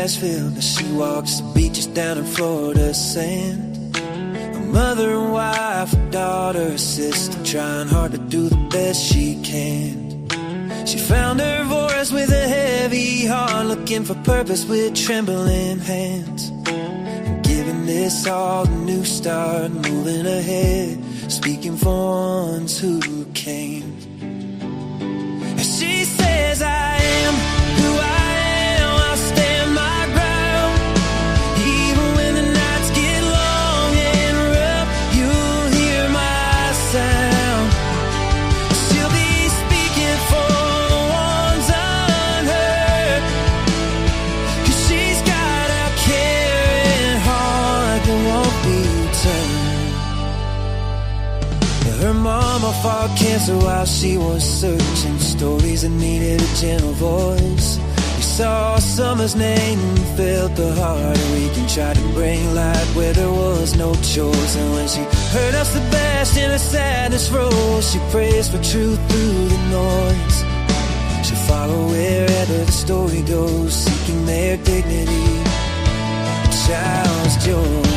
Nashville as she walks the beaches down in Florida sand. A mother and wife, a daughter, a sister, trying hard to do the best she can. She found her voice with a heavy heart, looking for purpose with trembling hands. And giving this all a new start, moving ahead, speaking for ones who came. And she says, I am who I am, I'll stand my ground. Even when the nights get long and rough, you'll hear my sound. She'll be speaking for the ones unheard, 'cause she's got a caring heart that won't be turned. Her mama fought cancer while she was searching, stories that needed a gentle voice. We saw summer's name and felt the heart ache and tried to bring light where there was no choice. And when she heard of Sebastian, her sadness rose. She prays for truth through the noise. She'll follow wherever the story goes, seeking their dignity, a child's joy.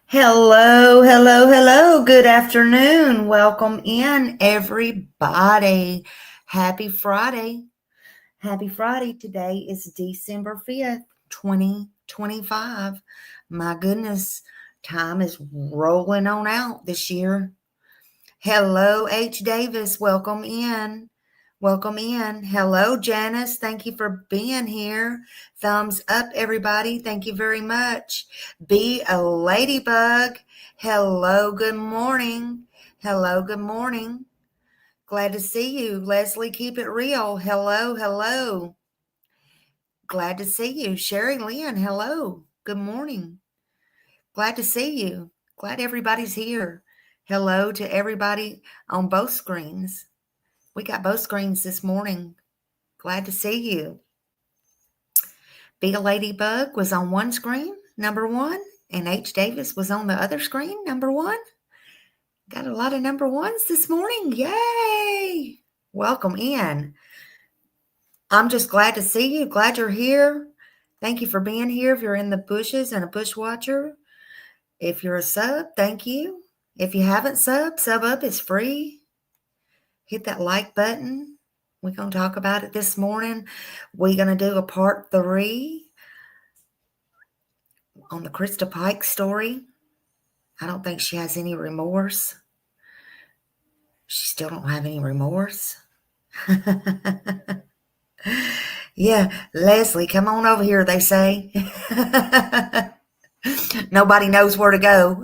Hello, hello, hello. Good afternoon. Welcome in, everybody. Happy Friday. Happy Friday. Today is December 5th, 2025. My goodness, time is rolling on out this year. Hello, H. Davis. Welcome in. Welcome in. Hello, Janice. Thank you for being here. Thumbs up, everybody. Thank you very much. Be a ladybug. Hello, good morning. Hello, good morning. Glad to see you. Leslie, keep it real. Hello, hello. Glad to see you. Sherry Lynn, hello. Good morning. Glad to see you. Glad everybody's here. Hello to everybody on both screens. We got both screens this morning. Glad to see you. Be a Ladybug was on one screen, number one, and H. Davis was on the other screen, number one. Got a lot of number ones this morning. Yay! Welcome in. I'm just glad to see you. Glad you're here. Thank you for being here. If you're in the bushes and a bush watcher, if you're a sub, thank you. If you haven't sub up. It's free. Hit that like button. We're going to talk about it this morning. We're going to do a part 3 on the Christa Pike story. I don't think she has any remorse. She still don't have any remorse. Yeah, Leslie, come on over here, they say. Nobody knows where to go.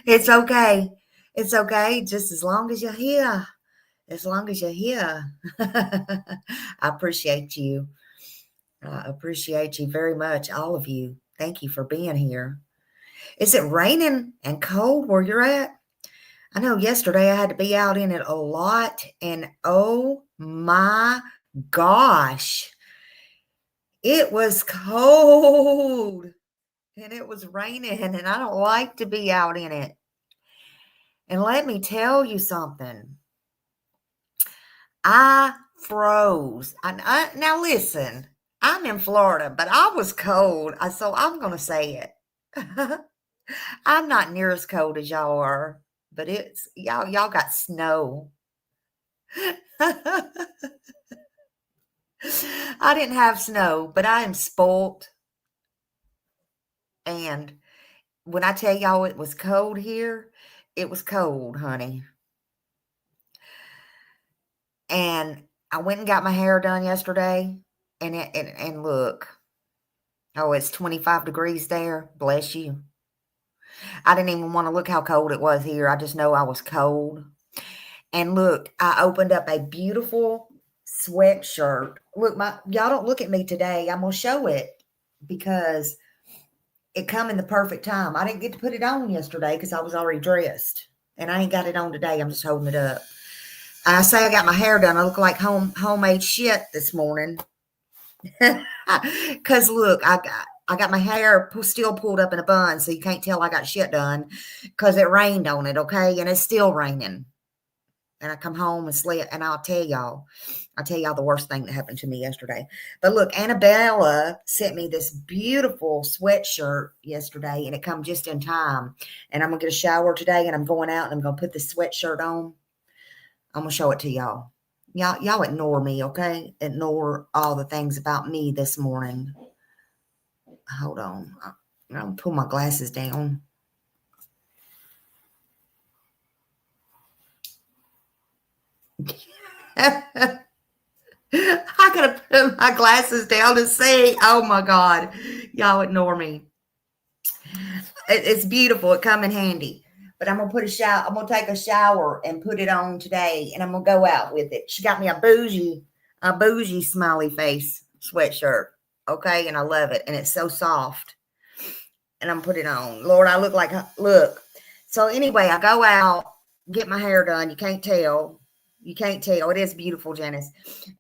It's okay. It's okay, just as long as you're here. As long as you're here. I appreciate you. I appreciate you very much, all of you. Thank you for being here. Is it raining and cold where you're at? I know yesterday I had to be out in it a lot, and oh my gosh, it was cold, and it was raining, and I don't like to be out in it. And let me tell you something. I froze. Now listen, I'm in Florida, but I was cold, so I'm going to say it. I'm not near as cold as y'all are, but it's y'all got snow. I didn't have snow, but I am spoilt. And when I tell y'all it was cold here, it was cold, honey. And I went and got my hair done yesterday, and look, oh, it's 25 degrees there. Bless you. I didn't even want to look how cold it was here. I just know I was cold. And look, I opened up a beautiful sweatshirt. Look, y'all don't look at me today. I'm going to show it because it come in the perfect time. I didn't get to put it on yesterday because I was already dressed. And I ain't got it on today. I'm just holding it up. I say I got my hair done. I look like homemade shit this morning. Because look, I got my hair still pulled up in a bun, so you can't tell I got shit done because it rained on it, okay? And it's still raining. And I come home and slept, and I'll tell y'all the worst thing that happened to me yesterday. But look, Annabella sent me this beautiful sweatshirt yesterday, and it come just in time. And I'm going to get a shower today, and I'm going out, and I'm going to put this sweatshirt on. I'm going to show it to y'all. Y'all ignore me, okay? Ignore all the things about me this morning. Hold on. I'm going to pull my glasses down. I gotta put my glasses down to see. Oh my God. Y'all ignore me. It's beautiful. It come in handy. But I'm gonna take a shower and put it on today, and I'm gonna go out with it. She got me a bougie smiley face sweatshirt. Okay, and I love it. And it's so soft. And I'm put it on. Lord, I look. So anyway, I go out, get my hair done. You can't tell. It is beautiful, Janice.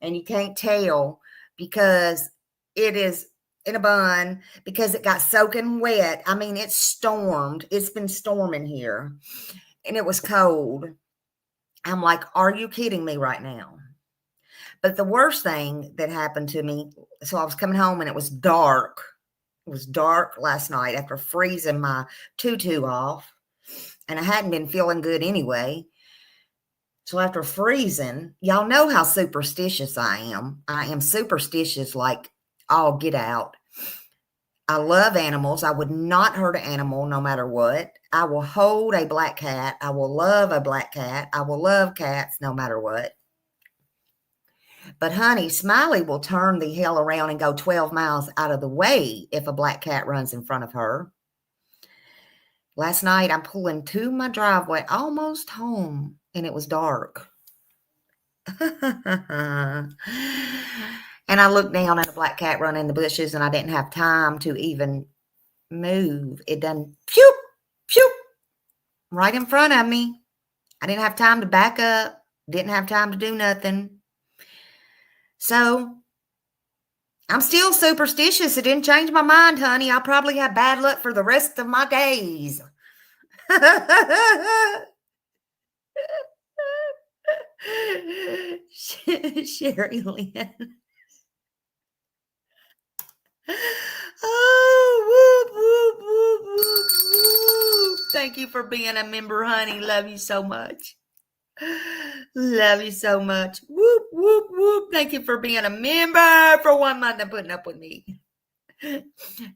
And you can't tell because it is in a bun because it got soaking wet. I mean, it stormed. It's been storming here. And it was cold. I'm like, are you kidding me right now? But the worst thing that happened to me, so I was coming home and it was dark. It was dark last night after freezing my tutu off. And I hadn't been feeling good anyway. So after freezing, y'all know how superstitious I am. I am superstitious like all get out. I love animals. I would not hurt an animal no matter what. I will hold a black cat. I will love a black cat. I will love cats no matter what. But honey, Smiley will turn the hell around and go 12 miles out of the way if a black cat runs in front of her. Last night, I'm pulling to my driveway, almost home, and it was dark. And I looked down at a black cat running in the bushes, and I didn't have time to even move. It done pew, pew, right in front of me. I didn't have time to back up. Didn't have time to do nothing. So I'm still superstitious. It didn't change my mind, honey. I'll probably have bad luck for the rest of my days. Sherry Lynn. Oh, whoop, whoop, whoop, whoop, whoop. Thank you for being a member, honey. Love you so much. Love you so much. Whoop, whoop, whoop. Thank you for being a member for 1 month and putting up with me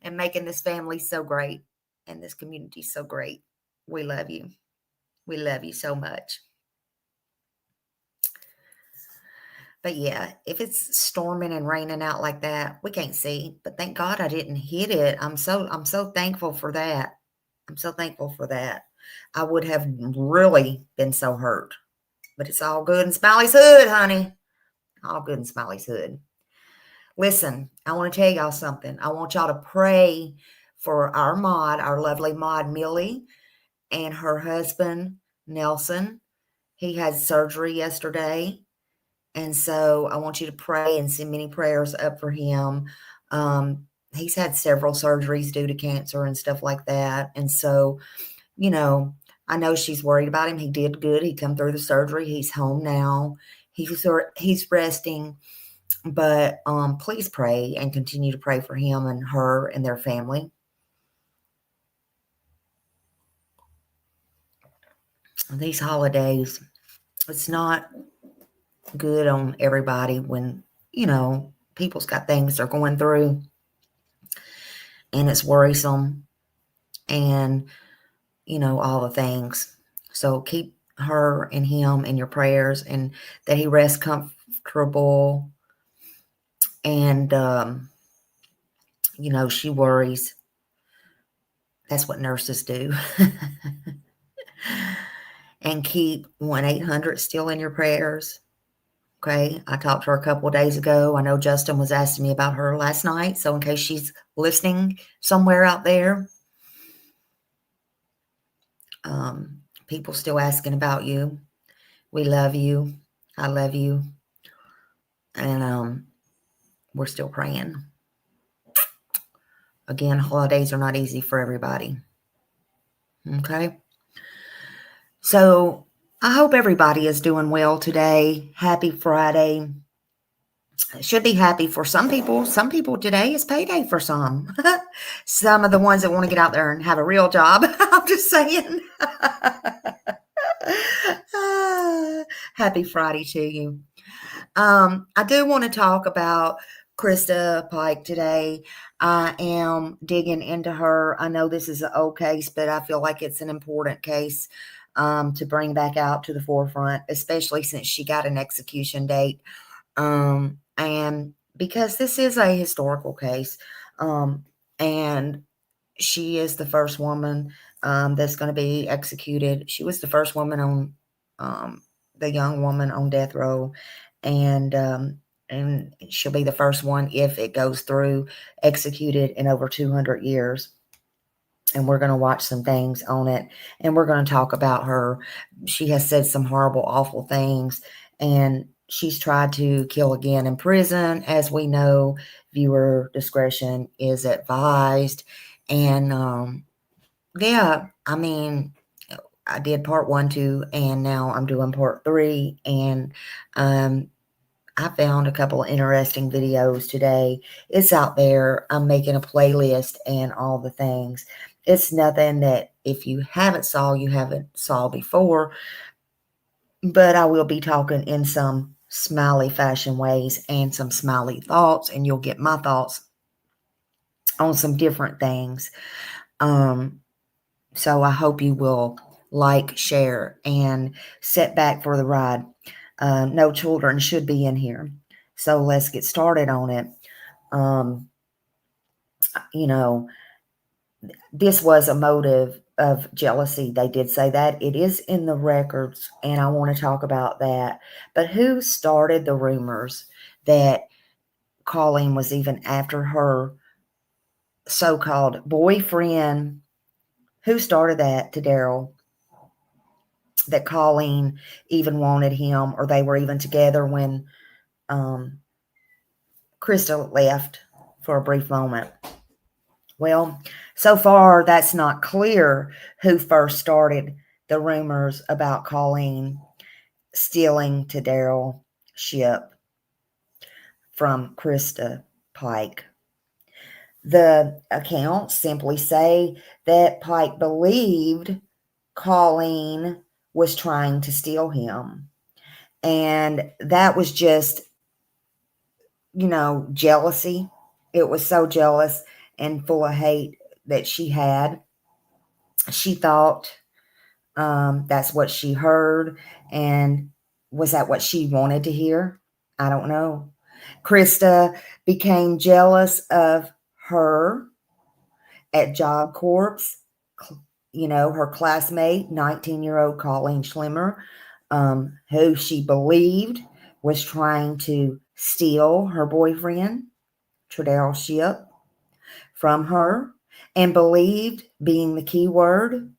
and making this family so great and this community so great. We love you. We love you so much. But yeah, if it's storming and raining out like that, we can't see. But thank God I didn't hit it. I'm so thankful for that. I'm so thankful for that. I would have really been so hurt. But it's all good in Smiley's hood, honey. All good in Smiley's hood. Listen, I want to tell y'all something. I want y'all to pray for our lovely mod, Millie, and her husband, Nelson. He had surgery yesterday. And so I want you to pray and send many prayers up for him. He's had several surgeries due to cancer and stuff like that. And so, you know, I know she's worried about him. He did good. He come through the surgery. He's home now. He's resting. But please pray and continue to pray for him and her and their family. These holidays, it's not good on everybody when, people's got things they're going through and it's worrisome and, all the things. So keep her and him in your prayers, and that he rests comfortable. And, she worries. That's what nurses do. And keep 1-800 still in your prayers. Okay. I talked to her a couple of days ago. I know Justin was asking me about her last night. So in case she's listening somewhere out there, people still asking about you. We love you. I love you. And we're still praying. Again, holidays are not easy for everybody. Okay. So I hope everybody is doing well today. Happy Friday. It should be happy for some people. Some people today is payday for some. Some of the ones that want to get out there and have a real job. I'm just saying. Happy Friday to you. I do want to talk about Christa Pike today. I am digging into her. I know this is an old case, but I feel like it's an important case to bring back out to the forefront, especially since she got an execution date. And because this is a historical case, and she is the first woman that's going to be executed. She was the first woman on the young woman on death row, and she'll be the first one, if it goes through, executed in over 200 years. And we're going to watch some things on it, and we're going to talk about her. She has said some horrible, awful things, and she's tried to kill again in prison. As we know, viewer discretion is advised. And yeah, I mean, I did part 1, 2, and now I'm doing part 3. And I found a couple of interesting videos today. It's out there. I'm making a playlist and all the things. It's nothing that if you haven't saw before, but I will be talking in some smiley fashion ways and some smiley thoughts, and you'll get my thoughts on some different things. So I hope you will like, share, and sit back for the ride. No children should be in here. So let's get started on it. This was a motive of jealousy. They did say that. It is in the records, and I want to talk about that. But who started the rumors that Colleen was even after her so-called boyfriend? Who started that to Daryl? That Colleen even wanted him, or they were even together when Christa left for a brief moment. Well, so far, that's not clear who first started the rumors about Colleen stealing to Daryl ship from Christa Pike. The accounts simply say that Pike believed Colleen was trying to steal him. And that was just, jealousy. It was so jealous and full of hate that she had. She thought that's what she heard. And was that what she wanted to hear? I don't know. Christa became jealous of her at Job Corps. Her classmate, 19-year-old Colleen Schlimmer, who she believed was trying to steal her boyfriend, Daryl Ship, from her, and believed being the key word.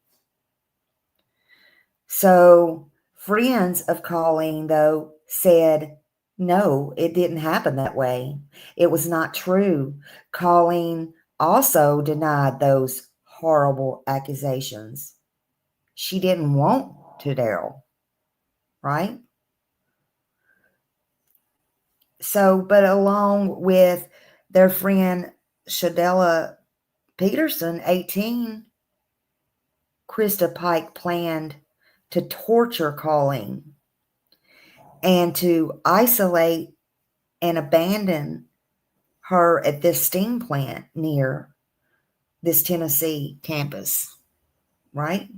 So friends of Colleen, though, said, no, it didn't happen that way. It was not true. Colleen also denied those horrible accusations. She didn't want to Daryl, right? So, but along with their friend Shadella Peterson, 18, Christa Pike planned to torture Colleen and to isolate and abandon her at this steam plant near this Tennessee campus, right?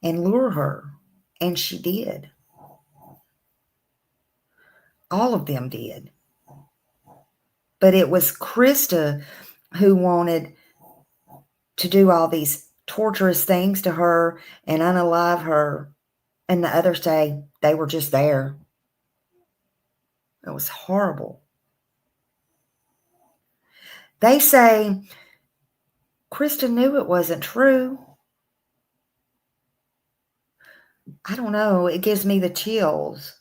And lure her. And she did. All of them did. But it was Christa who wanted to do all these torturous things to her and unalive her. And the others say they were just there. It was horrible. They say Christa knew it wasn't true. I don't know. It gives me the chills.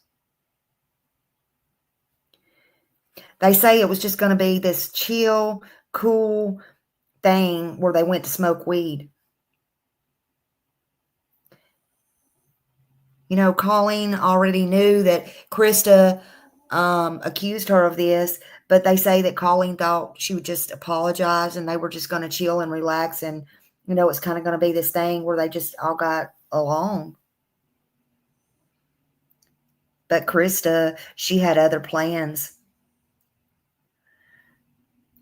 They say it was just going to be this chill, cool thing where they went to smoke weed. You know, Colleen already knew that Christa accused her of this, but they say that Colleen thought she would just apologize and they were just going to chill and relax. And, you know, it's kind of going to be this thing where they just all got along. But Christa, she had other plans.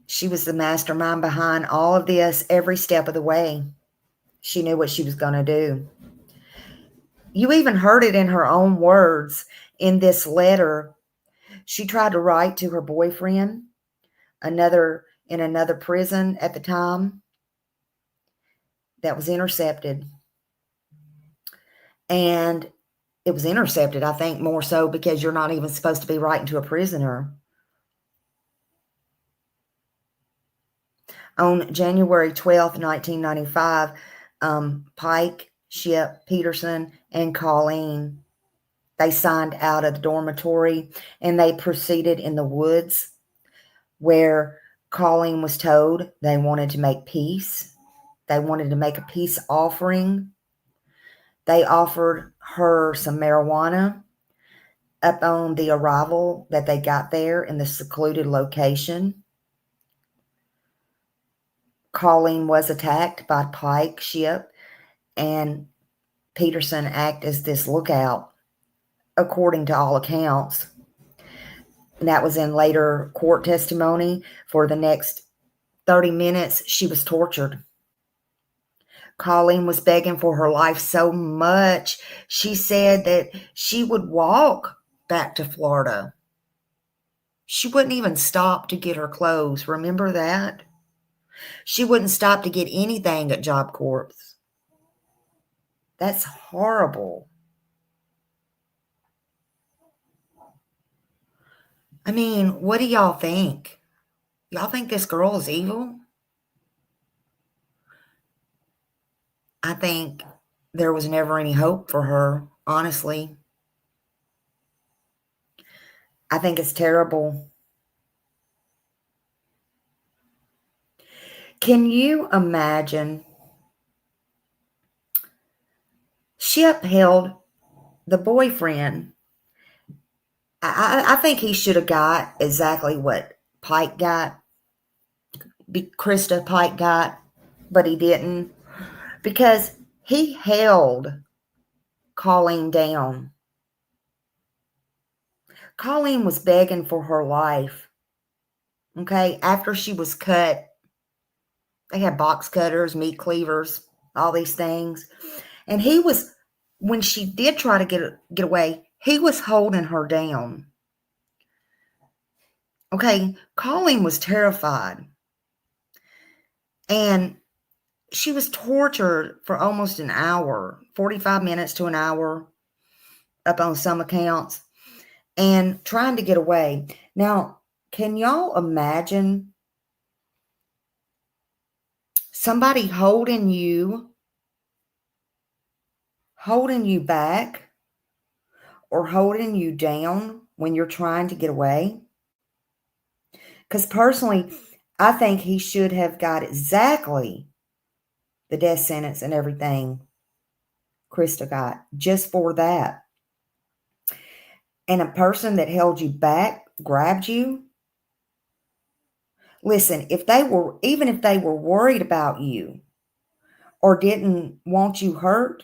She was the mastermind behind all of this every step of the way. She knew what she was going to do. You even heard it in her own words in this letter she tried to write to her boyfriend, in another prison at the time, that was intercepted. And it was intercepted, I think, more so because you're not even supposed to be writing to a prisoner. On January 12th, 1995, Pike, Ship, Peterson, and Colleen, they signed out of the dormitory and they proceeded in the woods where Colleen was told they wanted to make peace. They wanted to make a peace offering. They offered her some marijuana up on the arrival that they got there in the secluded location. Colleen was attacked by Pike, Ship, and Peterson act as this lookout, according to all accounts. And that was in later court testimony. For the next 30 minutes, she was tortured. Colleen was begging for her life so much, she said that she would walk back to Florida. She wouldn't even stop to get her clothes. Remember that? She wouldn't stop to get anything at Job Corps. That's horrible. I mean, what do y'all think? Y'all think this girl is evil? I think there was never any hope for her, honestly. I think it's terrible. Can you imagine? Ship held the boyfriend. I think he should have got exactly what Pike got, Christa Pike got, but he didn't, because he held Colleen down. Colleen was begging for her life. Okay, after she was cut, they had box cutters, meat cleavers, all these things. And he was, when she did try to get away, he was holding her down. Okay, Colleen was terrified. And she was tortured for almost an hour, 45 minutes to an hour, up on some accounts, and trying to get away. Now, can y'all imagine somebody holding you back or holding you down when you're trying to get away? Because personally, I think he should have got exactly the death sentence and everything Christa got just for that. and a person that held you back grabbed you, listen, even if they were worried about you or didn't want you hurt,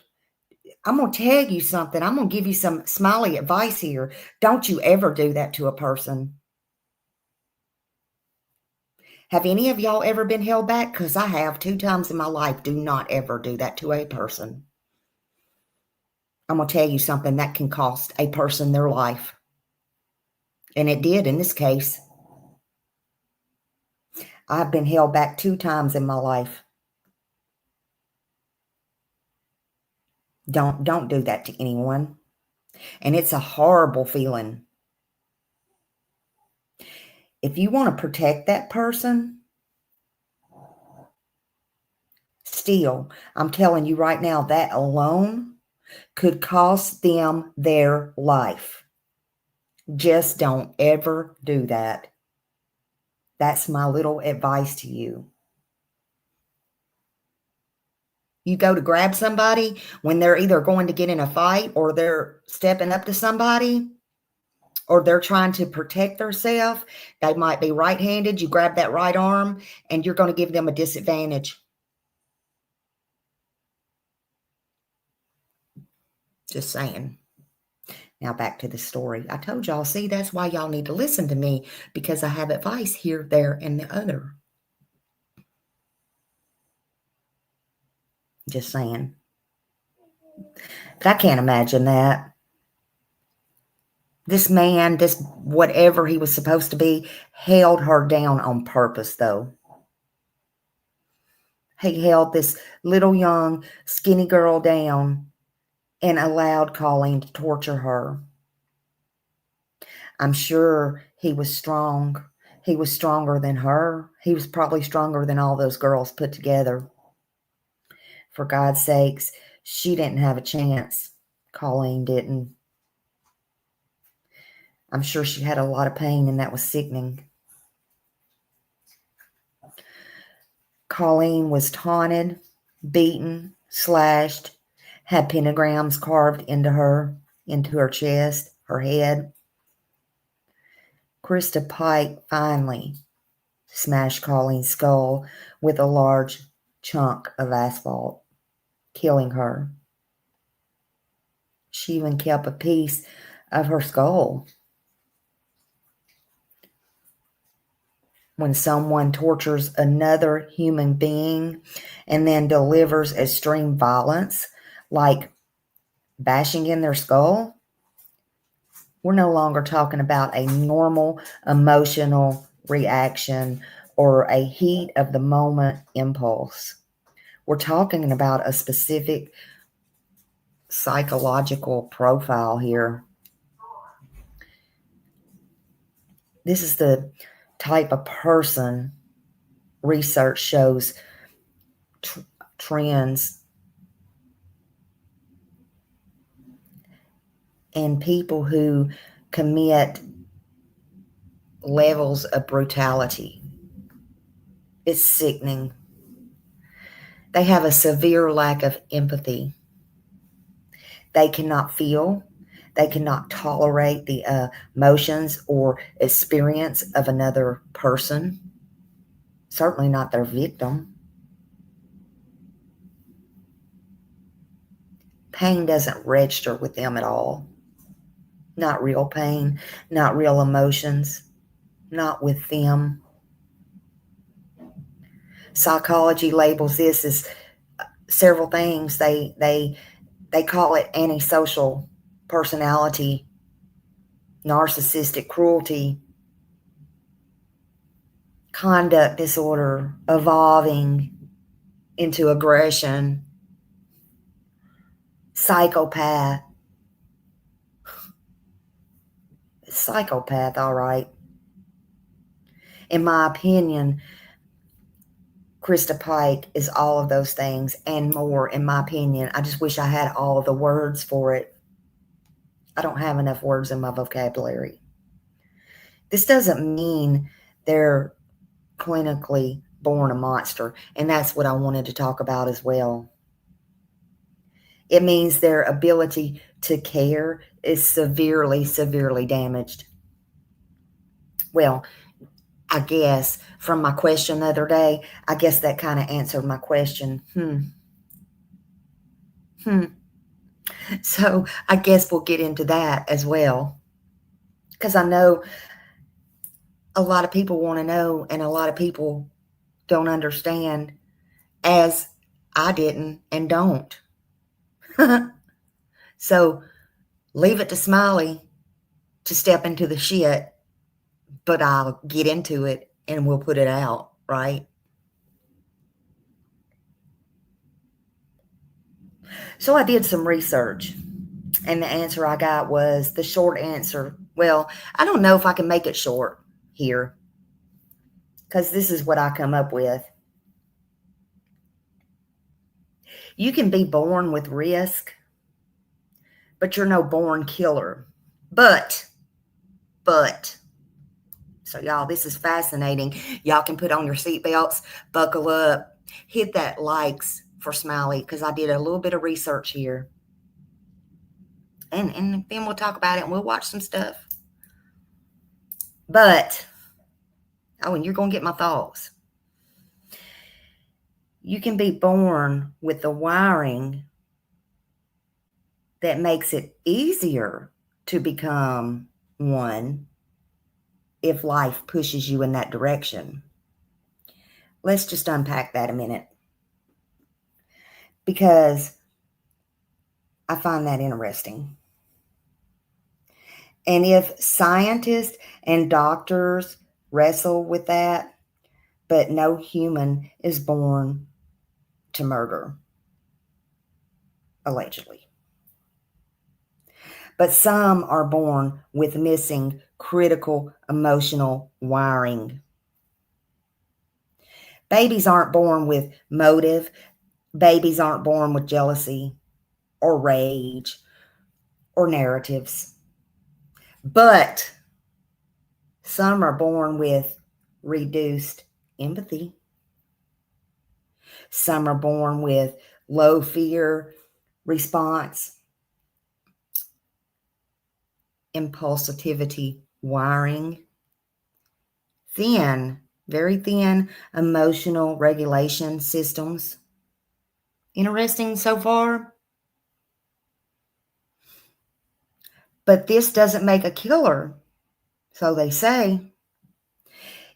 I'm going to tell you something. I'm going to give you some smiley advice here. Don't you ever do that to a person. Have any of y'all ever been held back? Because I have 2 times in my life. Do not ever do that to a person. I'm going to tell you something that can cost a person their life. And it did in this case. I've been held back 2 times in my life. Don't do that to anyone. And it's a horrible feeling. If you want to protect that person, still, I'm telling you right now, that alone could cost them their life. Just don't ever do that. That's my little advice to you. You go to grab somebody when they're either going to get in a fight or they're stepping up to somebody or they're trying to protect themselves. They might be right-handed. You grab that right arm and you're going to give them a disadvantage. Just saying. Now back to the story. I told y'all, see, that's why y'all need to listen to me, because I have advice here, there, and the other. Just saying. But I can't imagine that. This man, this whatever he was supposed to be, held her down on purpose, though. He held this little young skinny girl down and allowed Colleen to torture her. I'm sure he was strong. He was stronger than her. He was probably stronger than all those girls put together. For God's sakes, she didn't have a chance. Colleen didn't. I'm sure she had a lot of pain, and that was sickening. Colleen was taunted, beaten, slashed, had pentagrams carved into her chest, her head. Christa Pike finally smashed Colleen's skull with a large chunk of asphalt, killing her. She even kept a piece of her skull. When someone tortures another human being and then delivers extreme violence, like bashing in their skull, we're no longer talking about a normal emotional reaction or a heat of the moment impulse. We're talking about a specific psychological profile here. This is the type of person research shows trends in people who commit levels of brutality. It's sickening. They have a severe lack of empathy. They cannot feel. They cannot tolerate the emotions or experience of another person. Certainly not their victim. Pain doesn't register with them at all. Not real pain, not real emotions, not with them. Psychology labels this as several things. They call it antisocial personality, narcissistic cruelty, conduct disorder, evolving into aggression, psychopath. Psychopath, all right. In my opinion, Christa Pike is all of those things and more, in my opinion. I just wish I had all of the words for it. I don't have enough words in my vocabulary. This doesn't mean they're clinically born a monster, and that's what I wanted to talk about as well. It means their ability to care is severely, severely damaged. Well, I guess from my question the other day, I guess that kind of answered my question. So I guess we'll get into that as well. Because I know a lot of people want to know, and a lot of people don't understand, as I didn't and don't. So leave it to Smiley to step into the shit, but I'll get into it and we'll put it out, right? So I did some research, and the answer I got was the short answer. Well, I don't know if I can make it short here, because this is what I come up with. You can be born with risk, but you're no born killer. But, so y'all, this is fascinating. Y'all can put on your seatbelts, buckle up, hit that likes for Smiley, because I did a little bit of research here. And then we'll talk about it and we'll watch some stuff. But, and you're going to get my thoughts. You can be born with the wiring that makes it easier to become one if life pushes you in that direction. Let's just unpack that a minute, because I find that interesting. And if scientists and doctors wrestle with that, but no human is born to murder, allegedly. But some are born with missing critical emotional wiring. Babies aren't born with motive. Babies aren't born with jealousy or rage or narratives. But some are born with reduced empathy. Some are born with low fear response, impulsivity wiring, thin, very thin emotional regulation systems. Interesting so far? But this doesn't make a killer, so they say.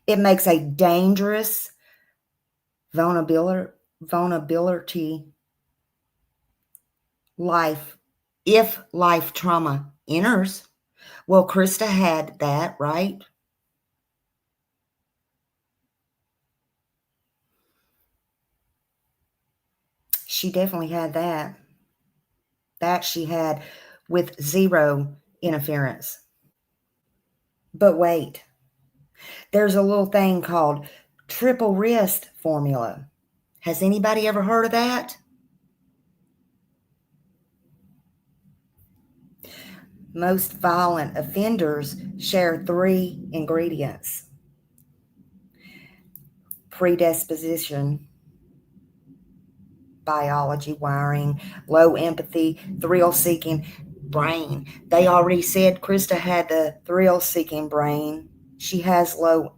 It makes a dangerous vulnerability life if life trauma enters. Well, Christa had that, right? She definitely had that. That she had with zero interference. But wait, there's a little thing called triple risk formula. Has anybody ever heard of that? Most violent offenders share 3 ingredients: predisposition, biology wiring, low empathy, thrill-seeking brain. They already said Christa had the thrill-seeking brain. She has low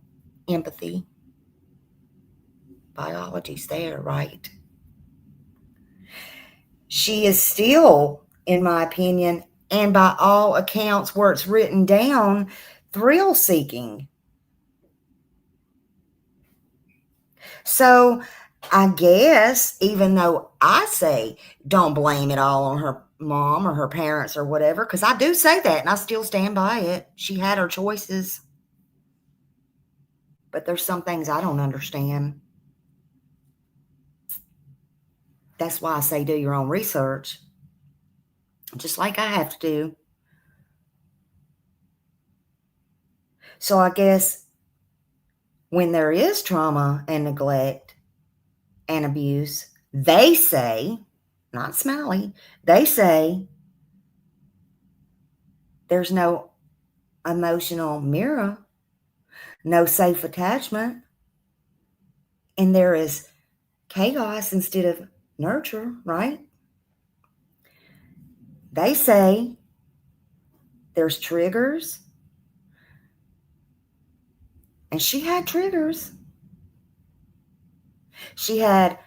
empathy. Biology's there, right? She is still, in my opinion, and by all accounts where it's written down, thrill-seeking. So I guess, even though I say don't blame it all on her mom or her parents or whatever, because I do say that and I still stand by it. She had her choices. But there's some things I don't understand. That's why I say do your own research, just like I have to do. So I guess when there is trauma and neglect and abuse, they say, not Smiley, they say there's no emotional mirror, no safe attachment, and there is chaos instead of nurture, right? They say There's triggers. And she had triggers. She had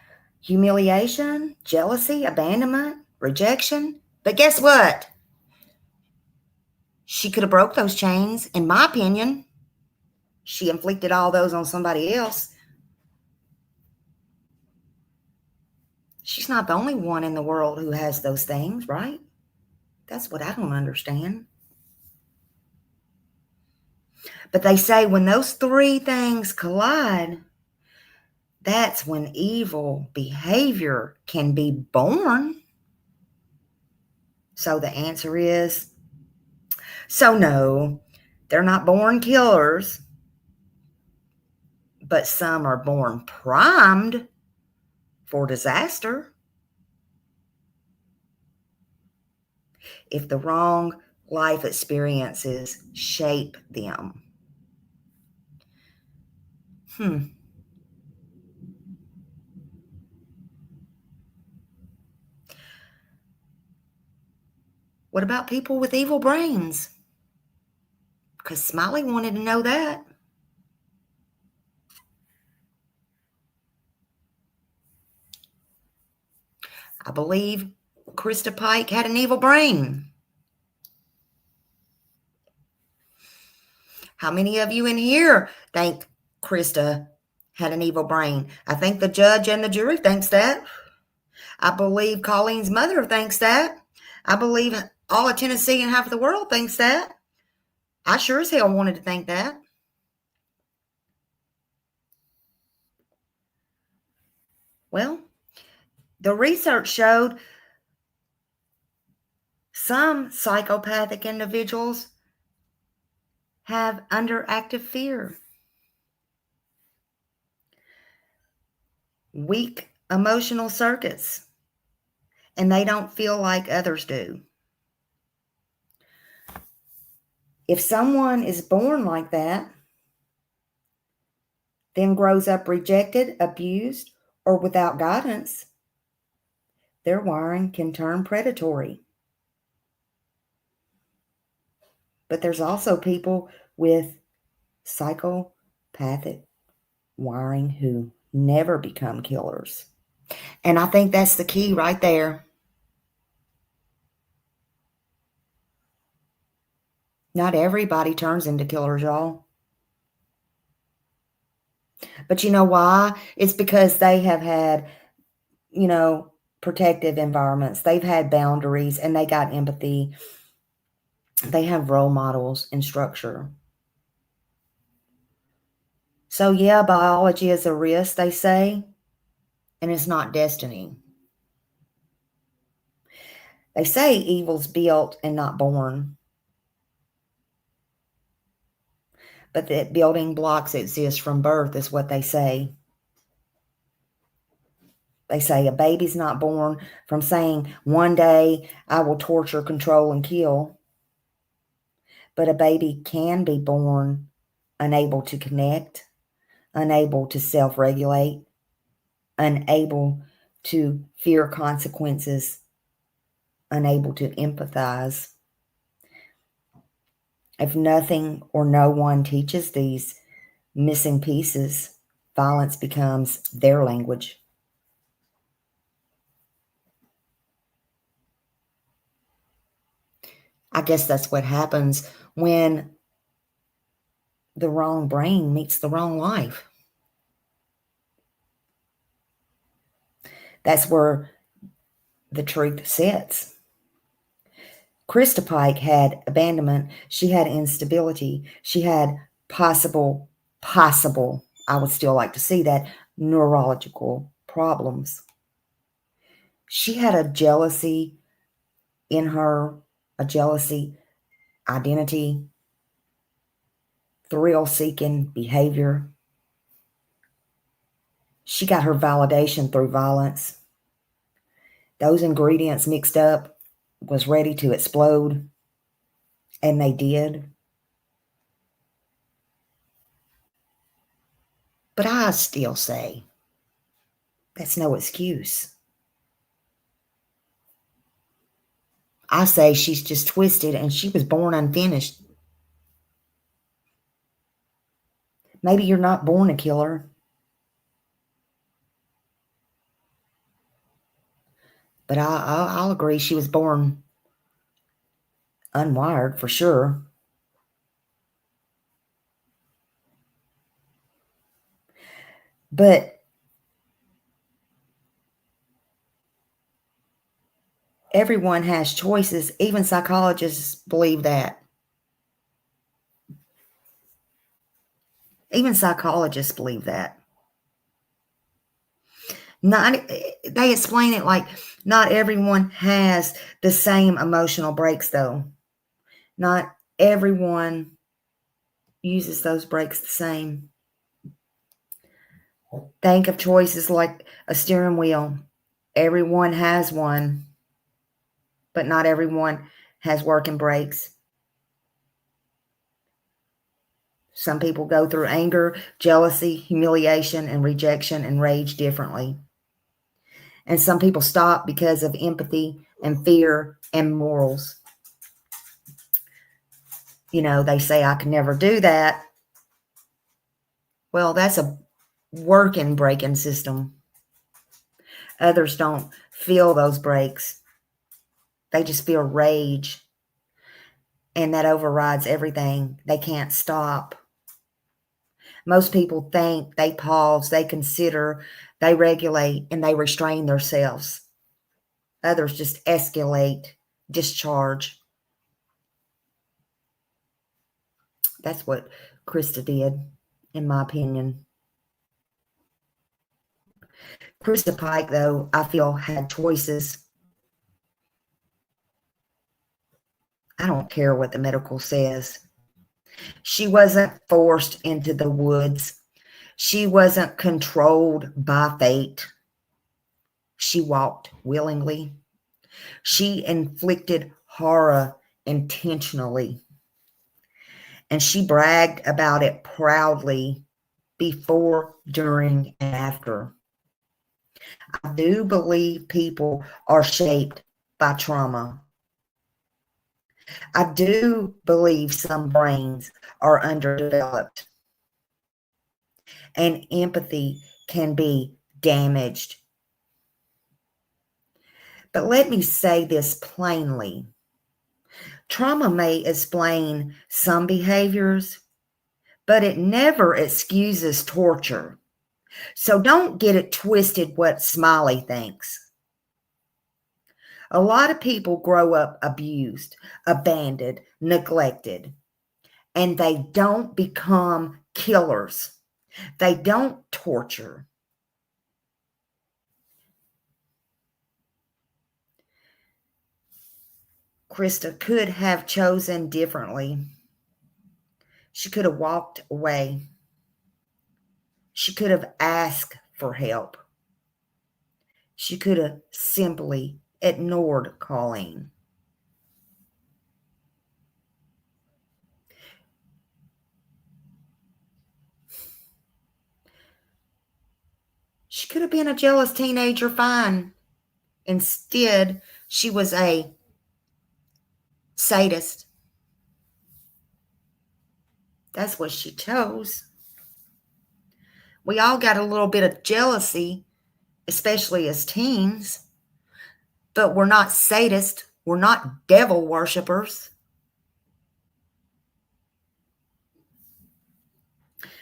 humiliation, jealousy, abandonment, rejection. But guess what? She could have broke those chains, in my opinion. She inflicted all those on somebody else. She's not the only one in the world who has those things, right? That's what I don't understand. But they say when those three things collide, that's when evil behavior can be born. So the answer is, so no, they're not born killers, but some are born primed for disaster. If the wrong life experiences shape them. What about people with evil brains? Because Smiley wanted to know that. I believe Christa Pike had an evil brain. How many of you in here think Christa had an evil brain? I think the judge and the jury thinks that. I believe Colleen's mother thinks that. I believe all of Tennessee and half of the world thinks that. I sure as hell wanted to think that. Well, the research showed some psychopathic individuals have underactive fear, weak emotional circuits, and they don't feel like others do. If someone is born like that, then grows up rejected, abused, or without guidance, their wiring can turn predatory. But there's also people with psychopathic wiring who never become killers. And I think that's the key right there. Not everybody turns into killers, y'all. But you know why? It's because they have had, protective environments. They've had boundaries and they got empathy. They have role models and structure. So yeah, biology is a risk, they say, and it's not destiny. They say evil's built and not born. But that building blocks exist from birth is what they say. They say a baby's not born from saying, one day I will torture, control, and kill. But a baby can be born unable to connect, unable to self-regulate, unable to fear consequences, unable to empathize. If nothing or no one teaches these missing pieces, violence becomes their language. I guess that's what happens when the wrong brain meets the wrong life. That's where the truth sits. Christa Pike had abandonment. She had instability. She had possible, I would still like to see that, neurological problems. She had a jealousy in her, a jealousy identity, thrill-seeking behavior. She got her validation through violence. Those ingredients mixed up, was ready to explode, and they did. But I still say that's no excuse. I say she's just twisted and she was born unfinished. Maybe you're not born a killer. But I'll agree she was born unwired for sure. But everyone has choices. Even psychologists believe that. Even psychologists believe that. They explain it like not everyone has the same emotional breaks, though. Not everyone uses those breaks the same. Think of choices like a steering wheel. Everyone has one, but not everyone has working brakes. Some people go through anger, jealousy, humiliation, and rejection and rage differently. And some people stop because of empathy and fear and morals. You know, they say, I can never do that. Well, that's a working braking system. Others don't feel those breaks. They just feel rage. And that overrides everything. They can't stop. Most people think, they pause, they consider, they regulate, and they restrain themselves. Others just escalate, discharge. That's what Christa did, in my opinion. Christa Pike, though, I feel had choices. I don't care what the medical says. She wasn't forced into the woods. She wasn't controlled by fate. She walked willingly. She inflicted horror intentionally. And she bragged about it proudly before, during, and after. I do believe people are shaped by trauma. I do believe some brains are underdeveloped. And empathy can be damaged. But let me say this plainly. Trauma may explain some behaviors, but it never excuses torture. So don't get it twisted what Smiley thinks. A lot of people grow up abused, abandoned, neglected, and they don't become killers. They don't torture. Christa could have chosen differently. She could have walked away. She could have asked for help. She could have simply ignored Colleen. She could have been a jealous teenager, fine. Instead, she was a sadist. That's what she chose. We all got a little bit of jealousy, especially as teens, but we're not sadists. We're not devil worshippers.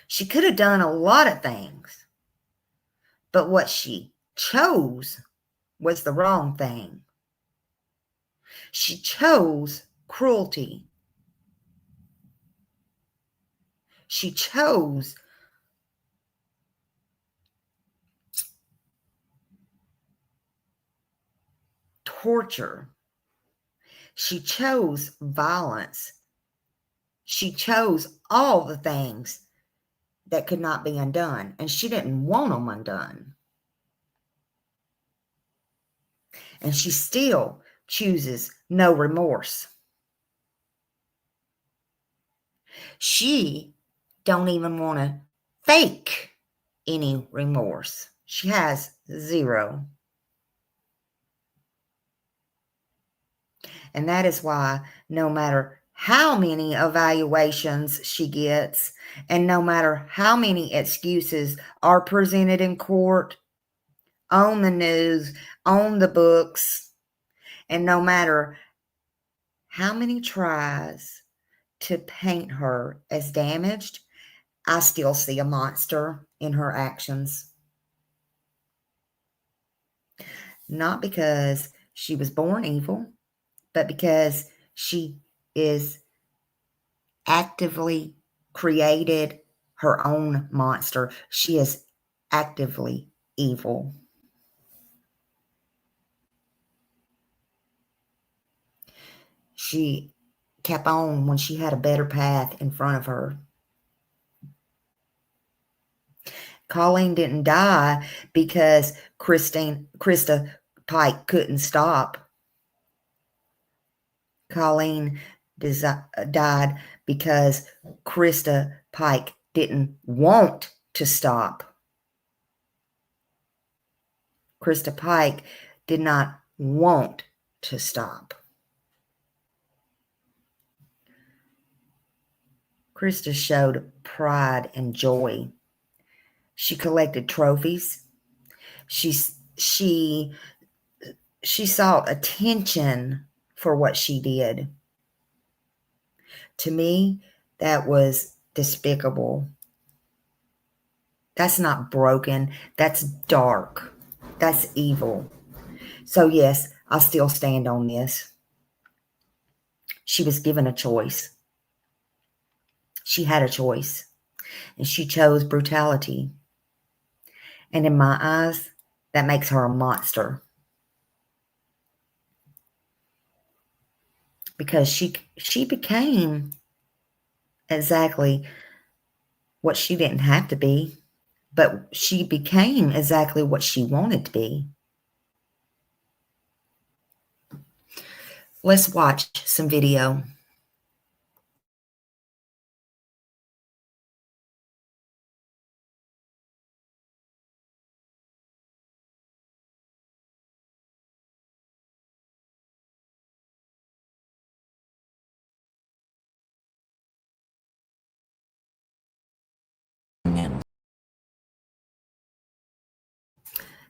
She could have done a lot of things, but what she chose was the wrong thing. She chose cruelty. She chose torture. She chose violence. She chose all the things that could not be undone, and she didn't want them undone. And she still chooses no remorse. She don't even want to fake any remorse. She has zero. And that is why no matter how many evaluations she gets, and no matter how many excuses are presented in court, on the news, on the books, and no matter how many tries to paint her as damaged, I still see a monster in her actions. Not because she was born evil, but because she is actively created her own monster. She is actively evil. She kept on when she had a better path in front of her. Colleen didn't die because Christa Pike couldn't stop. Colleen died because Christa Pike didn't want to stop. Christa Pike did not want to stop. Christa showed pride and joy. She collected trophies. She sought attention for what she did. To me, that was despicable. That's not broken. That's dark. That's evil. So yes, I still stand on this. She was given a choice. She had a choice, and she chose brutality. And in my eyes, that makes her a monster. Because she became exactly what she didn't have to be, but she became exactly what she wanted to be. Let's watch some video.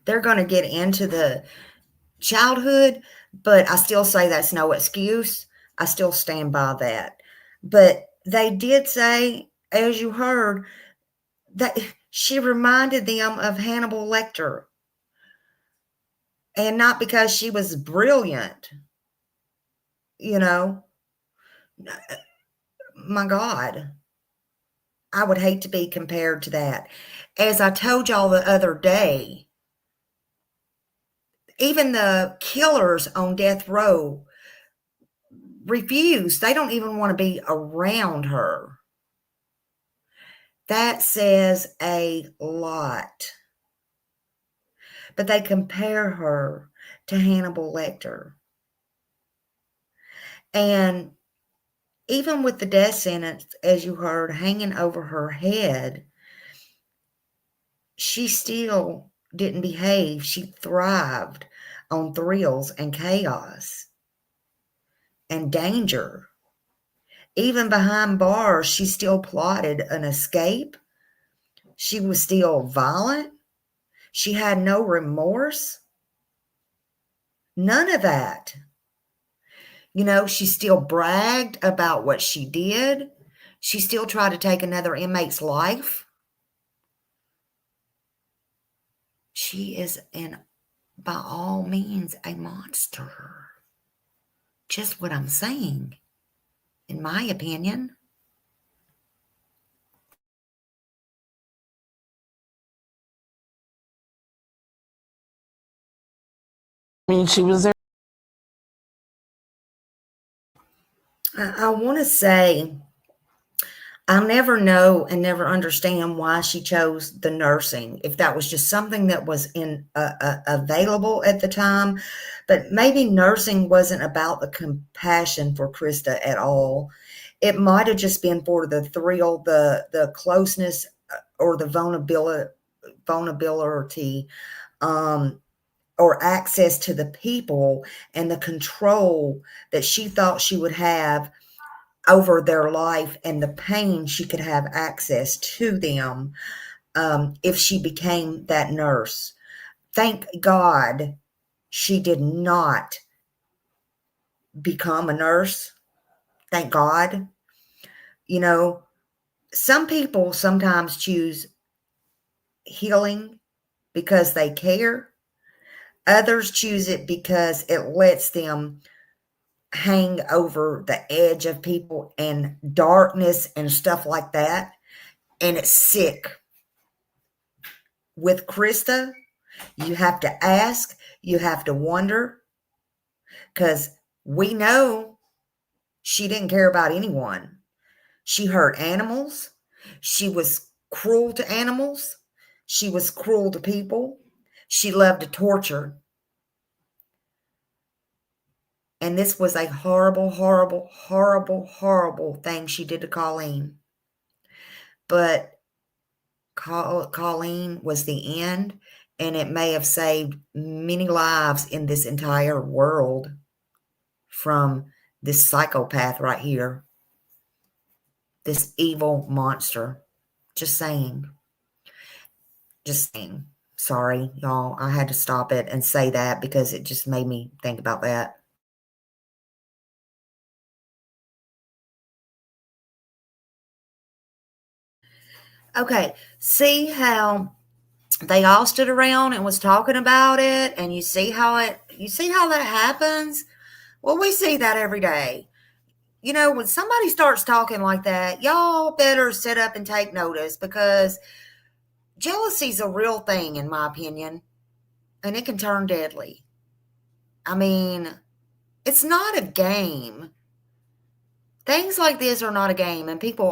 They're going to get into the childhood, but I still say that's no excuse. I still stand by that. But they did say, as you heard, that she reminded them of Hannibal Lecter. And not because she was brilliant, you know. My God, I would hate to be compared to that. As I told y'all the other day, even the killers on death row refuse. They don't even want to be around her. That says a lot. But they compare her to Hannibal Lecter. And even with the death sentence, as you heard, hanging over her head, she still didn't behave. She thrived on thrills and chaos and danger. Even behind bars, she still plotted an escape. She was still violent. She had no remorse. None of that. You know, she still bragged about what she did. She still tried to take another inmate's life. She is, by all means, a monster. Just what I'm saying, in my opinion. I mean, she was there. I want to say, I'll never know and never understand why she chose the nursing, if that was just something that was available at the time. But maybe nursing wasn't about the compassion for Christa at all. It might have just been for the thrill, the closeness, or the vulnerability or access to the people and the control that she thought she would have over their life and the pain she could have access to them if she became that nurse. Thank God she did not become a nurse. Thank God. You know, some people sometimes choose healing because they care. Others choose it because it lets them hang over the edge of people and darkness and stuff like that. And it's sick. With Christa, you have to ask, you have to wonder, because we know she didn't care about anyone. She hurt animals. She was cruel to animals. She was cruel to people. She loved to torture. And this was a horrible, horrible, horrible, horrible thing she did to Colleen. But Colleen was the end, and it may have saved many lives in this entire world from this psychopath right here, this evil monster. Just saying. Just saying. Sorry, y'all. I had to stop it and say that because it just made me think about that. Okay, see how they all stood around and was talking about it, and you see how that happens? Well, we see that every day. You know, when somebody starts talking like that, y'all better sit up and take notice, because jealousy's a real thing, in my opinion, and it can turn deadly. I mean, it's not a game. Things like this are not a game, and people